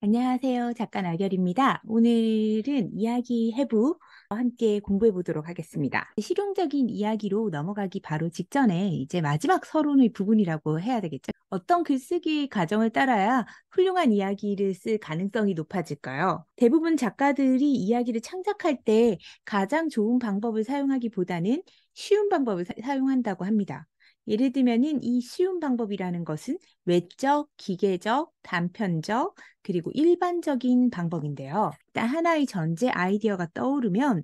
안녕하세요. 작가 나결입니다. 오늘은 이야기 해부 함께 공부해 보도록 하겠습니다. 실용적인 이야기로 넘어가기 바로 직전에 이제 마지막 서론의 부분이라고 해야 되겠죠. 어떤 글쓰기 과정을 따라야 훌륭한 이야기를 쓸 가능성이 높아질까요? 대부분 작가들이 이야기를 창작할 때 가장 좋은 방법을 사용하기보다는 쉬운 방법을 사용한다고 합니다. 예를 들면은 이 쉬운 방법이라는 것은 외적, 기계적, 단편적, 그리고 일반적인 방법인데요. 일단 하나의 전제 아이디어가 떠오르면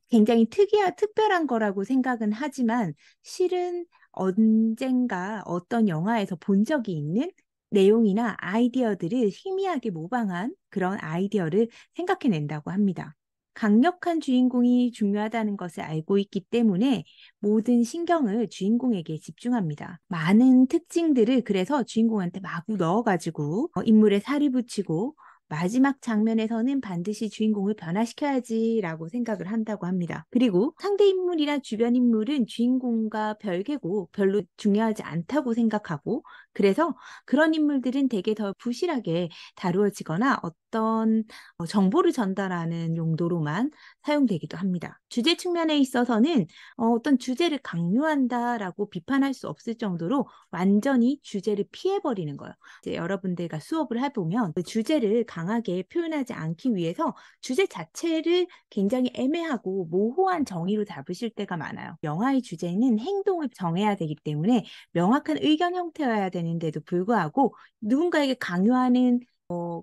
굉장히 특별한 거라고 생각은 하지만 실은 언젠가 어떤 영화에서 본 적이 있는 내용이나 아이디어들을 희미하게 모방한 그런 아이디어를 생각해낸다고 합니다. 강력한 주인공이 중요하다는 것을 알고 있기 때문에 모든 신경을 주인공에게 집중합니다. 많은 특징들을 그래서 주인공한테 마구 넣어가지고 인물에 살이 붙이고 마지막 장면에서는 반드시 주인공을 변화시켜야지라고 생각을 한다고 합니다. 그리고 상대 인물이나 주변 인물은 주인공과 별개고 별로 중요하지 않다고 생각하고 그래서 그런 인물들은 되게 더 부실하게 다루어지거나 어떤 정보를 전달하는 용도로만 사용되기도 합니다. 주제 측면에 있어서는 어떤 주제를 강요한다라고 비판할 수 없을 정도로 완전히 주제를 피해버리는 거예요. 이제 여러분들과 수업을 해보면 그 주제를 강하게 표현하지 않기 위해서 주제 자체를 굉장히 애매하고 모호한 정의로 잡으실 때가 많아요. 영화의 주제는 행동을 정해야 되기 때문에 명확한 의견 형태여야 되는데도 불구하고 누군가에게 강요하는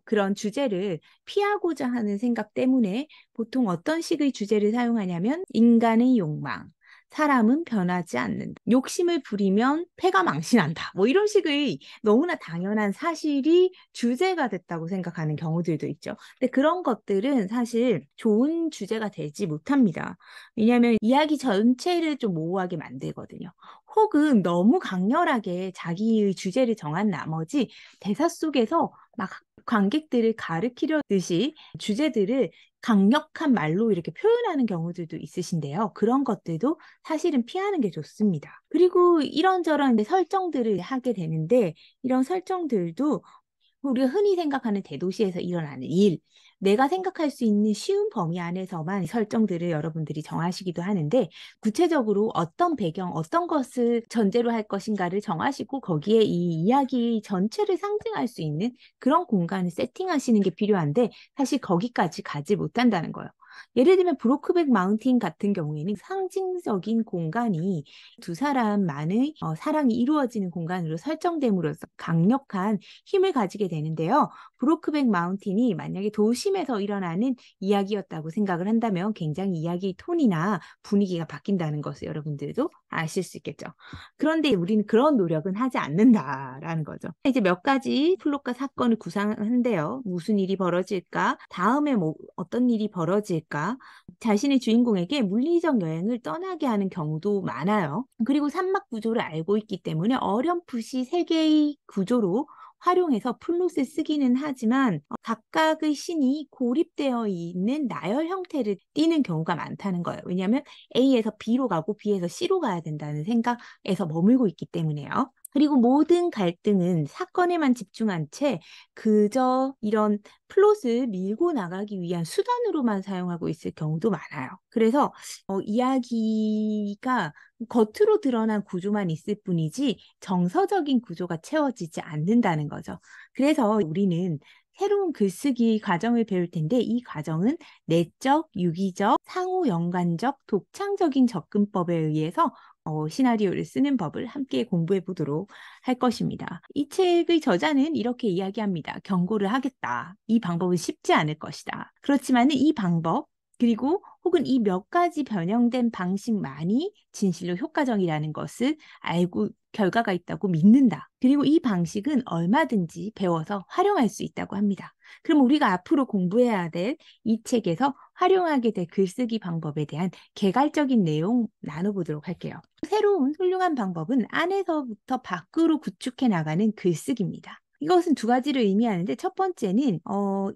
그런 주제를 피하고자 하는 생각 때문에 보통 어떤 식의 주제를 사용하냐면 인간의 욕망, 사람은 변하지 않는다. 욕심을 부리면 패가 망신한다. 뭐 이런 식의 너무나 당연한 사실이 주제가 됐다고 생각하는 경우들도 있죠. 근데 그런 것들은 사실 좋은 주제가 되지 못합니다. 왜냐하면 이야기 전체를 좀 모호하게 만들거든요. 혹은 너무 강렬하게 자기의 주제를 정한 나머지 대사 속에서 막 관객들을 가르치려듯이 주제들을 강력한 말로 이렇게 표현하는 경우들도 있으신데요. 그런 것들도 사실은 피하는 게 좋습니다. 그리고 이런저런 설정들을 하게 되는데 이런 설정들도 우리가 흔히 생각하는 대도시에서 일어나는 일, 내가 생각할 수 있는 쉬운 범위 안에서만 설정들을 여러분들이 정하시기도 하는데 구체적으로 어떤 배경, 어떤 것을 전제로 할 것인가를 정하시고 거기에 이 이야기 전체를 상징할 수 있는 그런 공간을 세팅하시는 게 필요한데 사실 거기까지 가지 못한다는 거예요. 예를 들면 브로크백 마운틴 같은 경우에는 상징적인 공간이 두 사람만의 사랑이 이루어지는 공간으로 설정됨으로써 강력한 힘을 가지게 되는데요. 브로크백 마운틴이 만약에 도심에서 일어나는 이야기였다고 생각을 한다면 굉장히 이야기 톤이나 분위기가 바뀐다는 것을 여러분들도 아실 수 있겠죠. 그런데 우리는 그런 노력은 하지 않는다라는 거죠. 이제 몇 가지 플롯과 사건을 구상하는데요. 무슨 일이 벌어질까? 다음에 뭐 어떤 일이 벌어질까? 자신의 주인공에게 물리적 여행을 떠나게 하는 경우도 많아요. 그리고 산막 구조를 알고 있기 때문에 어렴풋이 세 개의 구조로 활용해서 플롯을 쓰기는 하지만 각각의 씬이 고립되어 있는 나열 형태를 띠는 경우가 많다는 거예요. 왜냐하면 A에서 B로 가고 B에서 C로 가야 된다는 생각에서 머물고 있기 때문에요. 그리고 모든 갈등은 사건에만 집중한 채 그저 이런 플롯을 밀고 나가기 위한 수단으로만 사용하고 있을 경우도 많아요. 그래서 이야기가 겉으로 드러난 구조만 있을 뿐이지 정서적인 구조가 채워지지 않는다는 거죠. 그래서 우리는 새로운 글쓰기 과정을 배울 텐데 이 과정은 내적, 유기적, 상호 연관적, 독창적인 접근법에 의해서 시나리오를 쓰는 법을 함께 공부해 보도록 할 것입니다. 이 책의 저자는 이렇게 이야기합니다. 경고를 하겠다. 이 방법은 쉽지 않을 것이다. 그렇지만 이 방법 그리고 혹은 이 몇 가지 변형된 방식만이 진실로 효과적이라는 것을 알고 결과가 있다고 믿는다. 그리고 이 방식은 얼마든지 배워서 활용할 수 있다고 합니다. 그럼 우리가 앞으로 공부해야 될 이 책에서 활용하게 될 글쓰기 방법에 대한 개괄적인 내용 나눠보도록 할게요. 새로운 훌륭한 방법은 안에서부터 밖으로 구축해 나가는 글쓰기입니다. 이것은 두 가지를 의미하는데 첫 번째는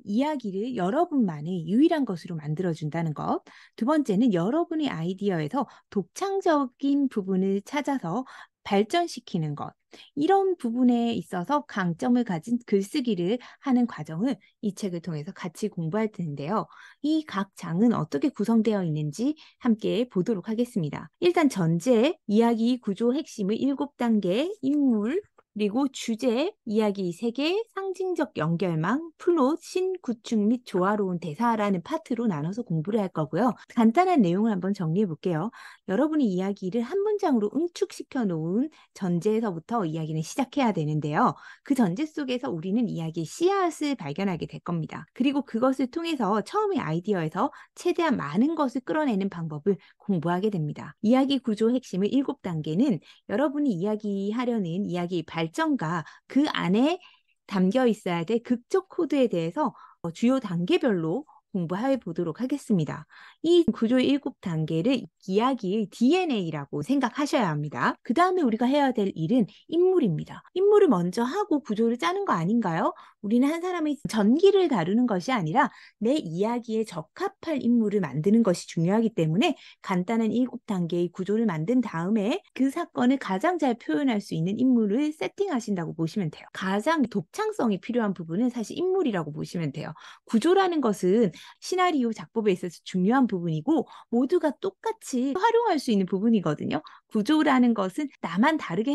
이야기를 여러분만의 유일한 것으로 만들어준다는 것. 두 번째는 여러분의 아이디어에서 독창적인 부분을 찾아서 발전시키는 것. 이런 부분에 있어서 강점을 가진 글쓰기를 하는 과정을 이 책을 통해서 같이 공부할 텐데요. 이 각 장은 어떻게 구성되어 있는지 함께 보도록 하겠습니다. 일단 전제, 이야기 구조 핵심의 7단계, 인물, 그리고 주제, 이야기 세계, 상징적 연결망, 플롯, 신구축 및 조화로운 대사라는 파트로 나눠서 공부를 할 거고요. 간단한 내용을 한번 정리해 볼게요. 여러분이 이야기를 한 문장으로 응축시켜 놓은 전제에서부터 이야기는 시작해야 되는데요. 그 전제 속에서 우리는 이야기의 씨앗을 발견하게 될 겁니다. 그리고 그것을 통해서 처음의 아이디어에서 최대한 많은 것을 끌어내는 방법을 공부하게 됩니다. 이야기 구조 핵심의 7단계는 여러분이 이야기하려는 이야기 발전과 그 안에 담겨 있어야 될 극적 코드에 대해서 주요 단계별로 공부해 보도록 하겠습니다. 이 구조의 7단계를 이야기의 DNA라고 생각하셔야 합니다. 그 다음에 우리가 해야 될 일은 인물입니다. 인물을 먼저 하고 구조를 짜는 거 아닌가요? 우리는 한 사람의 전기를 다루는 것이 아니라 내 이야기에 적합할 인물을 만드는 것이 중요하기 때문에 간단한 7단계의 구조를 만든 다음에 그 사건을 가장 잘 표현할 수 있는 인물을 세팅하신다고 보시면 돼요. 가장 독창성이 필요한 부분은 사실 인물이라고 보시면 돼요. 구조라는 것은 시나리오 작법에 있어서 중요한 부분이고 모두가 똑같이 활용할 수 있는 부분이거든요. 구조라는 것은 나만 다르게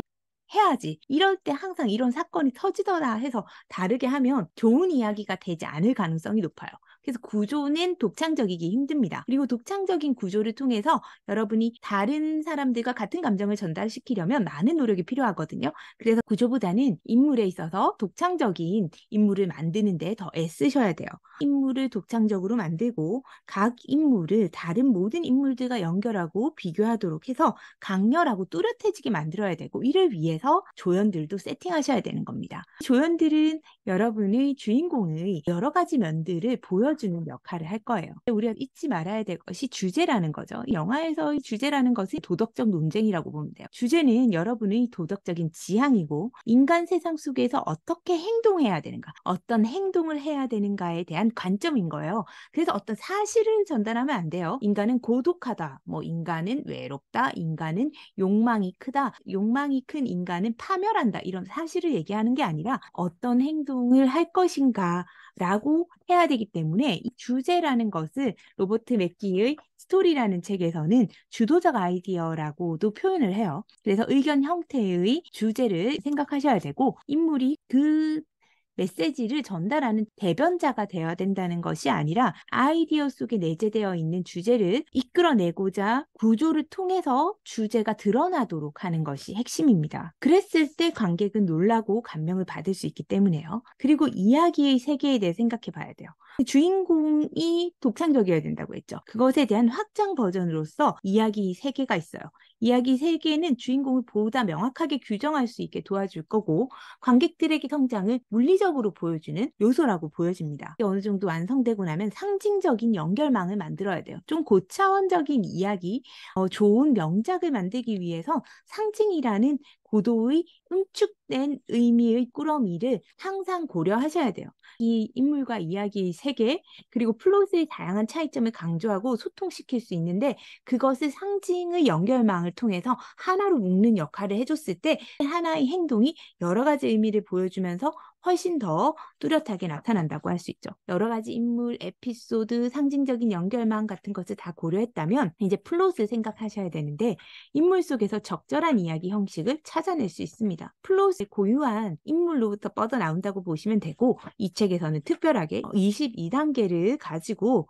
해야지. 이럴 때 항상 이런 사건이 터지더라 해서 다르게 하면 좋은 이야기가 되지 않을 가능성이 높아요. 그래서 구조는 독창적이기 힘듭니다. 그리고 독창적인 구조를 통해서 여러분이 다른 사람들과 같은 감정을 전달시키려면 많은 노력이 필요하거든요. 그래서 구조보다는 인물에 있어서 독창적인 인물을 만드는데 더 애쓰셔야 돼요. 인물을 독창적으로 만들고 각 인물을 다른 모든 인물들과 연결하고 비교하도록 해서 강렬하고 뚜렷해지게 만들어야 되고 이를 위해서 조연들도 세팅하셔야 되는 겁니다. 조연들은 여러분의 주인공의 여러 가지 면들을 보여주는 역할을 할 거예요. 우리가 잊지 말아야 될 것이 주제라는 거죠. 영화에서의 주제라는 것은 도덕적 논쟁이라고 보면 돼요. 주제는 여러분의 도덕적인 지향이고 인간 세상 속에서 어떻게 행동해야 되는가, 어떤 행동을 해야 되는가에 대한 관점인 거예요. 그래서 어떤 사실을 전달하면 안 돼요. 인간은 고독하다, 뭐 인간은 외롭다, 인간은 욕망이 크다, 욕망이 큰 인간은 파멸한다, 이런 사실을 얘기하는 게 아니라 어떤 행동을 할 것인가 라고 해야 되기 때문에 이 주제라는 것을 로버트 맥기의 스토리라는 책에서는 주도적 아이디어라고도 표현을 해요. 그래서 의견 형태의 주제를 생각하셔야 되고 인물이 그 메시지를 전달하는 대변자가 되어야 된다는 것이 아니라 아이디어 속에 내재되어 있는 주제를 이끌어내고자 구조를 통해서 주제가 드러나도록 하는 것이 핵심입니다. 그랬을 때 관객은 놀라고 감명을 받을 수 있기 때문에요. 그리고 이야기의 세계에 대해 생각해 봐야 돼요. 주인공이 독창적이어야 된다고 했죠. 그것에 대한 확장 버전으로서 이야기 세계가 있어요. 이야기 세계는 주인공을 보다 명확하게 규정할 수 있게 도와줄 거고 관객들에게 성장을 물리적으로 보여주는 요소라고 보여집니다. 어느 정도 완성되고 나면 상징적인 연결망을 만들어야 돼요. 좀 고차원적인 이야기, 좋은 명작을 만들기 위해서 상징이라는 고도의 응축된 의미의 꾸러미를 항상 고려하셔야 돼요. 이 인물과 이야기의 세계, 그리고 플롯의 다양한 차이점을 강조하고 소통시킬 수 있는데 그것을 상징의 연결망을 통해서 하나로 묶는 역할을 해줬을 때 하나의 행동이 여러 가지 의미를 보여주면서 훨씬 더 뚜렷하게 나타난다고 할 수 있죠. 여러 가지 인물, 에피소드, 상징적인 연결망 같은 것을 다 고려했다면 이제 플롯을 생각하셔야 되는데 인물 속에서 적절한 이야기 형식을 찾아낼 수 있습니다. 플롯이 고유한 인물로부터 뻗어나온다고 보시면 되고 이 책에서는 특별하게 22단계를 가지고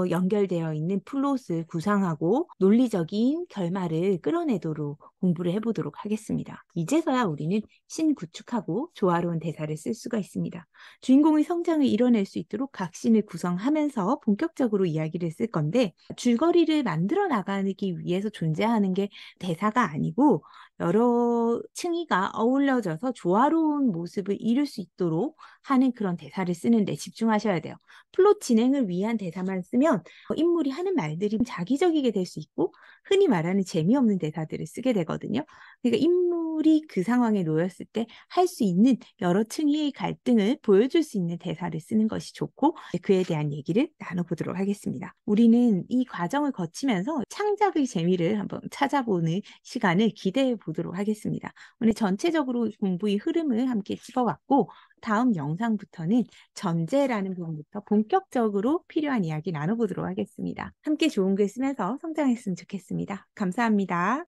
연결되어 있는 플롯을 구상하고 논리적인 결말을 끌어내도록 공부를 해보도록 하겠습니다. 이제서야 우리는 신구축하고 조화로운 대사를 쓸 수가 있습니다. 주인공의 성장을 이뤄낼 수 있도록 각 씬을 구성하면서 본격적으로 이야기를 쓸 건데 줄거리를 만들어 나가기 위해서 존재하는 게 대사가 아니고 여러 층위가 어울려져서 조화로운 모습을 이룰 수 있도록 하는 그런 대사를 쓰는 데 집중하셔야 돼요. 플롯 진행을 위한 대사만 쓰면 인물이 하는 말들이 자기적이게 될 수 있고 흔히 말하는 재미없는 대사들을 쓰게 되거든요. 그러니까 인물 인물이 그 상황에 놓였을 때 할 수 있는 여러 층의 갈등을 보여줄 수 있는 대사를 쓰는 것이 좋고 그에 대한 얘기를 나눠보도록 하겠습니다. 우리는 이 과정을 거치면서 창작의 재미를 한번 찾아보는 시간을 기대해 보도록 하겠습니다. 오늘 전체적으로 공부의 흐름을 함께 찍어봤고 다음 영상부터는 전제라는 부분부터 본격적으로 필요한 이야기 나눠보도록 하겠습니다. 함께 좋은 글 쓰면서 성장했으면 좋겠습니다. 감사합니다.